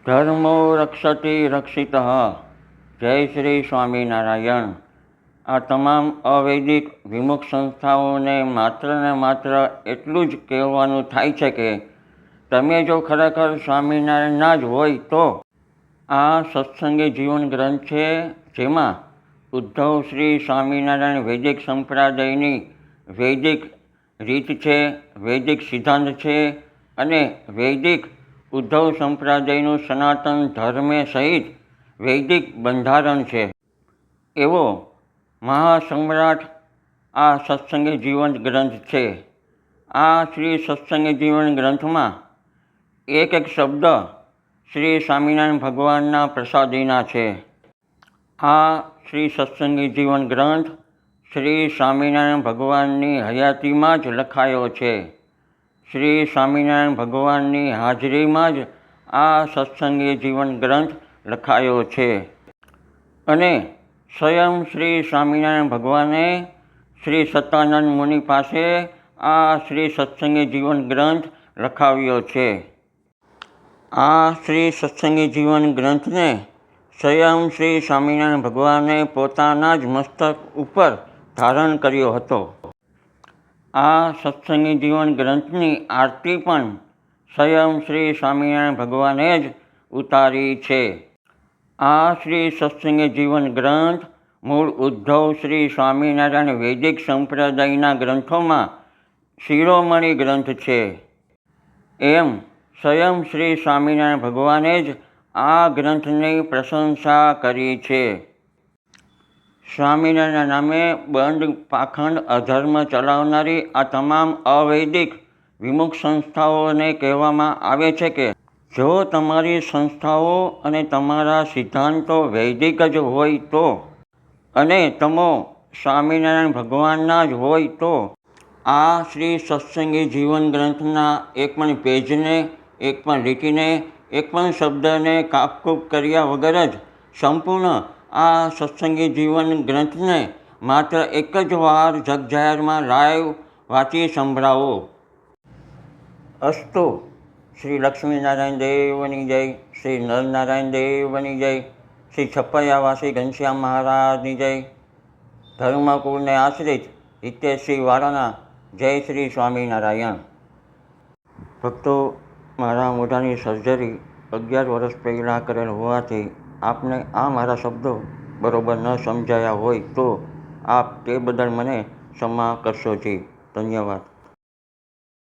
ધર્મો રક્ષતિ રક્ષિતઃ. જય શ્રી સ્વામિનારાયણ. આ તમામ અવૈદિક વિમુખ સંસ્થાઓને માત્ર ને માત્ર એટલું જ કહેવાનું થાય છે કે તમે જો ખરેખર સ્વામિનારાયણના જ હોય તો આ સત્સંગી જીવન ગ્રંથ છે, જેમાં ઉદ્ધવ શ્રી સ્વામિનારાયણ વૈદિક સંપ્રદાયની વૈદિક રીત છે, વૈદિક સિદ્ધાંત છે અને વૈદિક ઉદ્ધવ સંપ્રદાયનું સનાતન ધર્મે સહિત વૈદિક બંધારણ છે એવો મહાસમ્રાટ આ સત્સંગી જીવન ગ્રંથ છે. આ શ્રી સત્સંગી જીવન ગ્રંથમાં એક એક શબ્દ શ્રી સ્વામિનારાયણ ભગવાનના પ્રસાદીના છે. આ શ્રી સત્સંગી જીવન ગ્રંથ શ્રી સ્વામિનારાયણ ભગવાનની હયાતીમાં જ લખાયો છે. શ્રી સ્વામિનારાયણ ભગવાનની હાજરીમાં જ આ સત્સંગી જીવન ગ્રંથ લખાયો છે અને સ્વયં શ્રી સ્વામિનારાયણ ભગવાને શ્રી સતાનંદ મુનિ પાસે આ શ્રી સત્સંગી જીવન ગ્રંથ લખાવ્યો છે. આ શ્રી સત્સંગી જીવન ગ્રંથને સ્વયં શ્રી સ્વામિનારાયણ ભગવાને પોતાના જ મસ્તક ઉપર ધારણ કર્યો હતો. આ સત્સંગી જીવન ગ્રંથની આરતી પણ સ્વયં શ્રી સ્વામિનારાયણ ભગવાને જ ઉતારી છે. આ શ્રી સત્સંગી જીવન ગ્રંથ મૂળ ઉદ્ધવ શ્રી સ્વામિનારાયણ વૈદિક સંપ્રદાયના ગ્રંથોમાં શિરોમણી ગ્રંથ છે એમ સ્વયં શ્રી સ્વામિનારાયણ ભગવાને જ આ ગ્રંથની પ્રશંસા કરી છે. સ્વામિનારાયણના નામે બંધ, પાખંડ, અધર્મ ચલાવનારી આ તમામ અવૈદિક વિમુખ સંસ્થાઓને કહેવામાં આવે છે કે જો તમારી સંસ્થાઓ અને તમારા સિદ્ધાંતો વૈદિક જ હોય તો અને તમો સ્વામિનારાયણ ભગવાનના જ હોય તો આ શ્રી સત્સંગી જીવન ગ્રંથના એક પણ પેજને, એક પણ લીટીને, એક પણ શબ્દને કાપકૂપ કર્યા વગર જ સંપૂર્ણ આ સત્સંગી જીવન ગ્રંથને માત્ર એક જ વાર જગજાહેરમાં લાઈવ વાંચી સંભળાવો. અસ્તુ. શ્રી લક્ષ્મીનારાયણ દેવની જય, શ્રી નરનારાયણ દેવની જય, શ્રી છપૈયાવાસી ઘનશ્યામ મહારાજની જય, ધર્મકુળને આશ્રિત હિતેશશ્રી વાળાના જય શ્રી સ્વામિનારાયણ. ભક્તો, મારા મોઢાની સર્જરી 11 વર્ષ પહેલાં કરેલ હોવાથી આપને આ મારા શબ્દો બરોબર ન સમજાયા હોય તો આપ તે બદલ મને ક્ષમા કરશો જી. ધન્યવાદ.